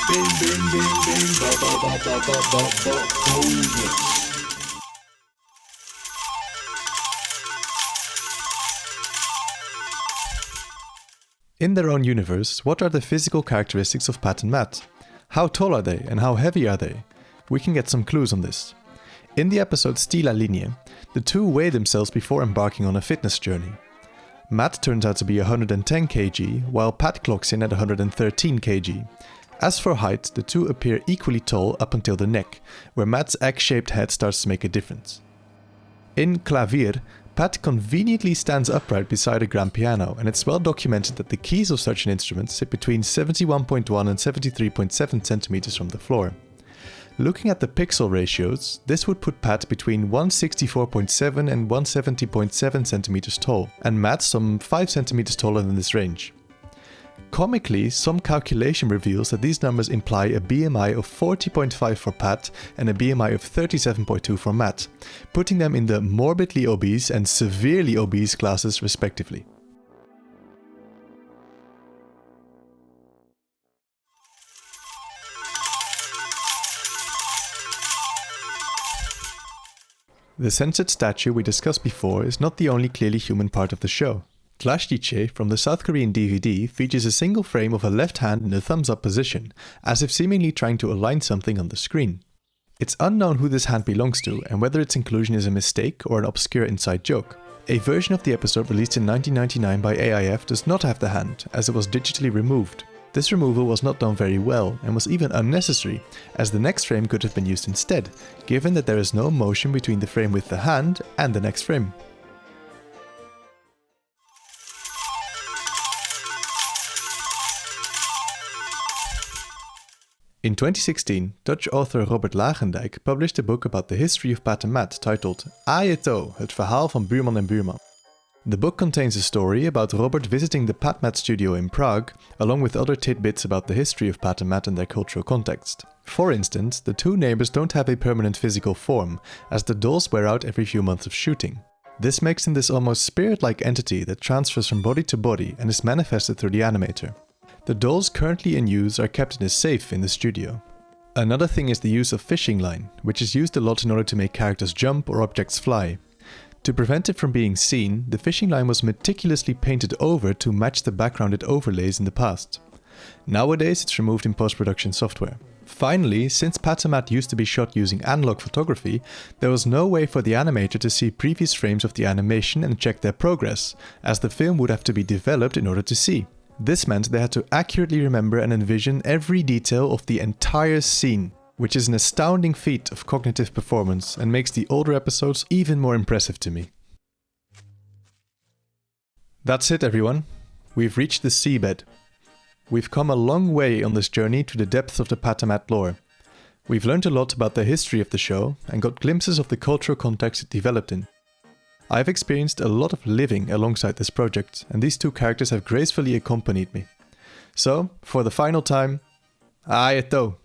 Bing, bing, bing, bing, ba, ba, ba, ba, ba, ba, ba, bonus. In their own universe, what are the physical characteristics of Pat and Mat? How tall are they and how heavy are they? We can get some clues on this. In the episode Stila Linie, the two weigh themselves before embarking on a fitness journey. Mat turns out to be 110 kg, while Pat clocks in at 113 kg. As for height, the two appear equally tall up until the neck, where Mat's egg-shaped head starts to make a difference. In Klavier, Pat conveniently stands upright beside a grand piano, and it's well documented that the keys of such an instrument sit between 71.1 and 73.7 centimeters from the floor. Looking at the pixel ratios, this would put Pat between 164.7 and 170.7 centimeters tall, and Mat some 5 centimeters taller than this range. Comically, some calculation reveals that these numbers imply a BMI of 40.5 for Pat and a BMI of 37.2 for Mat, putting them in the morbidly obese and severely obese classes respectively. The censored statue we discussed before is not the only clearly human part of the show. Lagendijk from the South Korean DVD features a single frame of a left hand in a thumbs up position, as if seemingly trying to align something on the screen. It's unknown who this hand belongs to and whether its inclusion is a mistake or an obscure inside joke. A version of the episode released in 1999 by AIF does not have the hand, as it was digitally removed. This removal was not done very well and was even unnecessary, as the next frame could have been used instead, given that there is no motion between the frame with the hand and the next frame. In 2016, Dutch author Robert Lagendijk published a book about the history of Pat and Mat titled Ajeto, het verhaal van Buurman Buurman. The book contains a story about Robert visiting the Pat Mat studio in Prague, along with other tidbits about the history of Pat and Mat and their cultural context. For instance, the two neighbors don't have a permanent physical form, as the dolls wear out every few months of shooting. This makes them this almost spirit-like entity that transfers from body to body and is manifested through the animator. The dolls currently in use are kept in a safe in the studio. Another thing is the use of fishing line, which is used a lot in order to make characters jump or objects fly. To prevent it from being seen, the fishing line was meticulously painted over to match the background it overlays in the past. Nowadays it's removed in post-production software. Finally, since Pat and Mat used to be shot using analog photography, there was no way for the animator to see previous frames of the animation and check their progress, as the film would have to be developed in order to see. This meant they had to accurately remember and envision every detail of the entire scene, which is an astounding feat of cognitive performance and makes the older episodes even more impressive to me. That's it, everyone. We've reached the seabed. We've come a long way on this journey to the depths of the Pat and Mat lore. We've learned a lot about the history of the show and got glimpses of the cultural context it developed in. I've experienced a lot of living alongside this project, and these two characters have gracefully accompanied me. So, for the final time, ajeto!